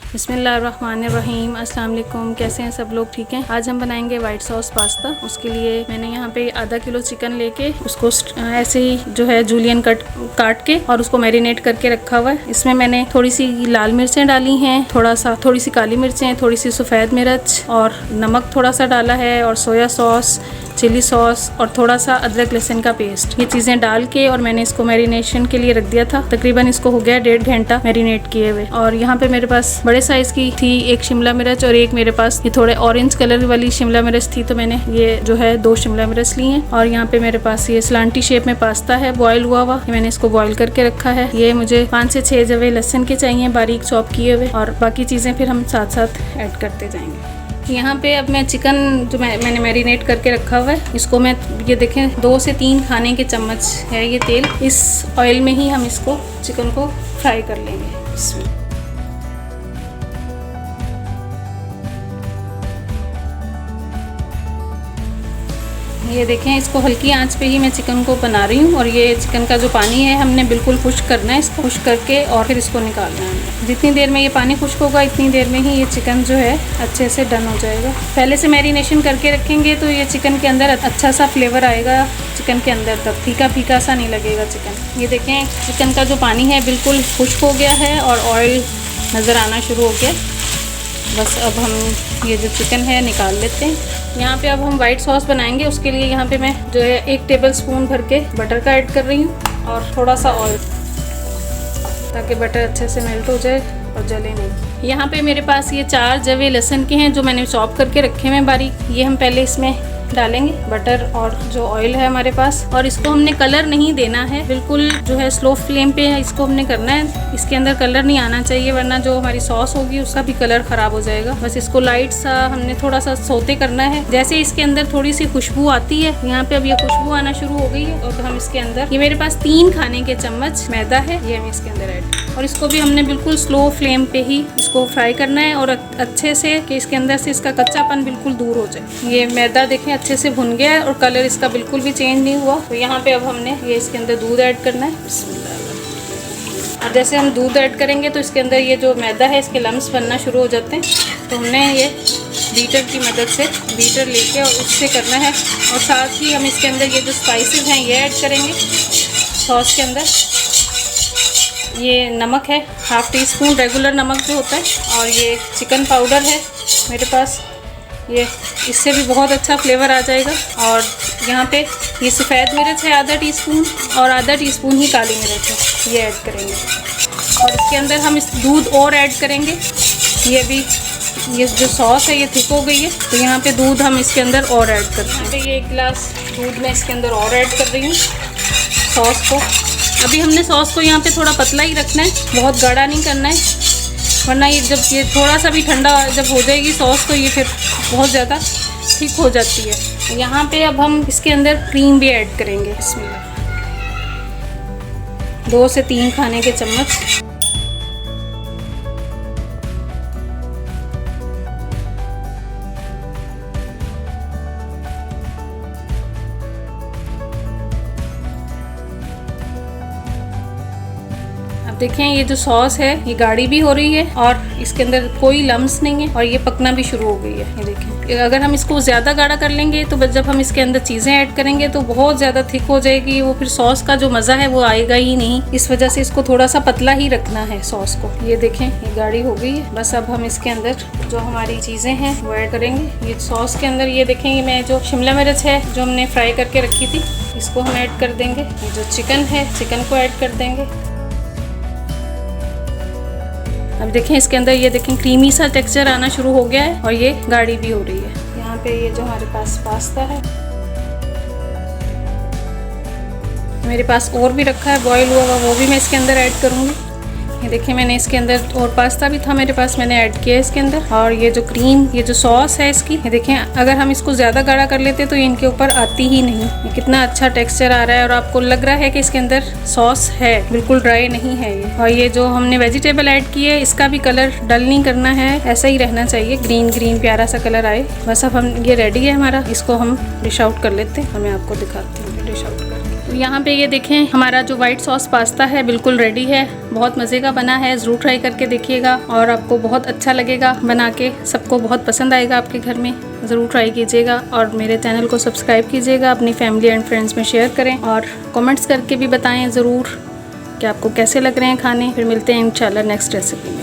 बिस्मिल्लाहिर्रहमानिर्रहीम। अस्सलाम वालेकुम। कैसे हैं सब लोग? ठीक हैं। आज हम बनाएंगे वाइट सॉस पास्ता। उसके लिए मैंने यहाँ पे आधा किलो चिकन लेके उसको ऐसे ही जो है जूलियन काट के और उसको मैरिनेट करके रखा हुआ है। इसमें मैंने थोड़ी सी लाल मिर्चें डाली हैं, थोड़ी सी काली मिर्चें, थोड़ी सी सफ़ेद मिर्च और नमक थोड़ा सा डाला है और सोया सॉस, चिली सॉस और थोड़ा सा अदरक लहसुन का पेस्ट। ये चीज़ें डाल के और मैंने इसको मैरिनेशन के लिए रख दिया था। तकरीबन इसको हो गया 1.5 घंटा मैरिनेट किए हुए। और यहाँ पे मेरे पास बड़े साइज़ की थी एक शिमला मिर्च और एक मेरे पास ये थोड़े ऑरेंज कलर वाली शिमला मिर्च थी, तो मैंने ये जो है 2 शिमला मिर्च ली हैं। और यहाँ पे मेरे पास ये स्लांटी शेप में पास्ता है बॉयल हुआ। मैंने इसको बॉयल करके रखा है। ये मुझे 5 से 6 जवे लहसुन के चाहिए बारीक चॉप किए हुए, और बाकी चीज़ें फिर हम साथ साथ ऐड करते जाएंगे। यहाँ पे अब मैं चिकन जो मैंने मैरिनेट करके रखा हुआ है, इसको मैं ये देखें 2 से 3 खाने के चम्मच है ये तेल। इस ऑयल में ही हम इसको चिकन को फ्राई कर लेंगे। इसमें ये देखें, इसको हल्की आंच पे ही मैं चिकन को बना रही हूँ। और ये चिकन का जो पानी है हमने बिल्कुल खुश्क करना है, इसको खुश्क करके और फिर इसको निकालना है। जितनी देर में ये पानी खुश्क होगा इतनी देर में ही ये चिकन जो है अच्छे से डन हो जाएगा। पहले से मैरिनेशन करके रखेंगे तो ये चिकन के अंदर अच्छा सा फ्लेवर आएगा, चिकन के अंदर तक फीका फीका सा नहीं लगेगा चिकन। ये देखें, चिकन का जो पानी है बिल्कुल खुश्क हो गया है और ऑयल नज़र आना शुरू हो गया। बस अब हम ये जो चिकन है निकाल लेते हैं। यहाँ पे अब हम वाइट सॉस बनाएंगे। उसके लिए यहाँ पे मैं जो है 1 टेबल स्पून भर के बटर का ऐड कर रही हूँ और थोड़ा सा ऑयल, ताकि बटर अच्छे से मेल्ट हो जाए और जले नहीं। यहाँ पे मेरे पास ये 4 जवे लहसुन के हैं जो मैंने चॉप करके रखे हुए बारीक। ये हम पहले इसमें डालेंगे बटर और जो ऑयल है हमारे पास। और इसको हमने कलर नहीं देना है, बिल्कुल जो है स्लो फ्लेम पे है इसको हमने करना है। इसके अंदर कलर नहीं आना चाहिए, वरना जो हमारी सॉस होगी उसका भी कलर ख़राब हो जाएगा। बस इसको लाइट सा हमने थोड़ा सा सोते करना है। जैसे इसके अंदर थोड़ी सी खुशबू आती है, यहाँ पे अब ये खुशबू आना शुरू हो गई है। और हम इसके अंदर, ये मेरे पास 3 खाने के चम्मच मैदा है, ये हम इसके अंदर ऐड, और इसको भी हमने बिल्कुल स्लो फ्लेम पे ही इसको फ्राई करना है और अच्छे से कि इसके अंदर से इसका कच्चापन बिल्कुल दूर हो जाए। ये मैदा देखें अच्छे से भुन गया है और कलर इसका बिल्कुल भी चेंज नहीं हुआ। तो यहाँ पे अब हमने ये इसके अंदर दूध ऐड करना है। और जैसे हम दूध ऐड करेंगे तो इसके अंदर ये जो मैदा है इसके लम्स बनना शुरू हो जाते हैं। तो हमने ये बीटर की मदद से बीटर लेके और उससे करना है। और साथ ही हम इसके अंदर ये जो स्पाइसेस हैं ये ऐड करेंगे सॉस के अंदर। ये नमक है 1/2 टीस्पून रेगुलर नमक जो होता है, और ये चिकन पाउडर है मेरे पास, ये इससे भी बहुत अच्छा फ्लेवर आ जाएगा। और यहाँ पे ये सफ़ेद मिर्च है आधा टीस्पून और आधा टीस्पून ही काली मिर्च है, ये ऐड करेंगे। और इसके अंदर हम इस दूध और ऐड करेंगे। ये जो सॉस है ये थिक हो गई है, तो यहाँ पे दूध हम इसके अंदर और ऐड करते हैं। यहाँ पे ये 1 गिलास दूध मैं इसके अंदर और ऐड कर रही हूँ सॉस को। अभी हमने सॉस को यहाँ पे थोड़ा पतला ही रखना है, बहुत गाढ़ा नहीं करना है, वरना ये जब ये थोड़ा सा भी ठंडा जब हो जाएगी सॉस तो ये फिर बहुत ज़्यादा थिक हो जाती है। यहाँ पे अब हम इसके अंदर क्रीम भी ऐड करेंगे। इसमें 2 से 3 खाने के चम्मच। देखें, ये जो सॉस है ये गाढ़ी भी हो रही है और इसके अंदर कोई लम्स नहीं है और ये पकना भी शुरू हो गई है। ये देखें, अगर हम इसको ज़्यादा गाढ़ा कर लेंगे तो जब हम इसके अंदर चीज़ें ऐड करेंगे तो बहुत ज़्यादा थिक हो जाएगी, वो फिर सॉस का जो मज़ा है वो आएगा ही नहीं। इस वजह से इसको थोड़ा सा पतला ही रखना है सॉस को। ये देखें, ये गाढ़ी हो गई है। बस अब हम इसके अंदर जो हमारी चीज़ें हैं वो ऐड करेंगे। ये सॉस के अंदर ये देखेंगे, मैं जो शिमला मिर्च है जो हमने फ्राई करके रखी थी इसको हम ऐड कर देंगे। ये जो चिकन है चिकन को ऐड कर देंगे। अब देखें, इसके अंदर ये देखें क्रीमी सा टेक्सचर आना शुरू हो गया है और ये गाढ़ी भी हो रही है। यहाँ पे ये जो हमारे पास पास्ता है, मेरे पास और भी रखा है बॉयल हुआ, वो भी मैं इसके अंदर ऐड करूँगी। ये देखिए, मैंने इसके अंदर और पास्ता भी था मेरे पास, मैंने ऐड किया है इसके अंदर। और ये जो क्रीम, ये जो सॉस है इसकी, ये देखें, अगर हम इसको ज़्यादा गाढ़ा कर लेते तो ये इनके ऊपर आती ही नहीं। ये कितना अच्छा टेक्सचर आ रहा है और आपको लग रहा है कि इसके अंदर सॉस है, बिल्कुल ड्राई नहीं है ये। और ये जो हमने वेजिटेबल ऐड की है इसका भी कलर डल नहीं करना है, ऐसा ही रहना चाहिए, ग्रीन ग्रीन प्यारा सा कलर आए। बस अब हम ये रेडी है हमारा, इसको हम डिश आउट कर लेते हैं और मैं आपको दिखाती हूँ डिश आउट करके। यहाँ पे ये देखें हमारा जो वाइट सॉस पास्ता है बिल्कुल रेडी है। बहुत मज़े का बना है, ज़रूर ट्राई करके देखिएगा और आपको बहुत अच्छा लगेगा बना के, सबको बहुत पसंद आएगा आपके घर में। ज़रूर ट्राई कीजिएगा और मेरे चैनल को सब्सक्राइब कीजिएगा, अपनी फैमिली एंड फ्रेंड्स में शेयर करें और कमेंट्स करके भी बताएं ज़रूर कि आपको कैसे लग रहे हैं खाने। फिर मिलते हैं इंशाल्लाह नेक्स्ट रेसिपी में।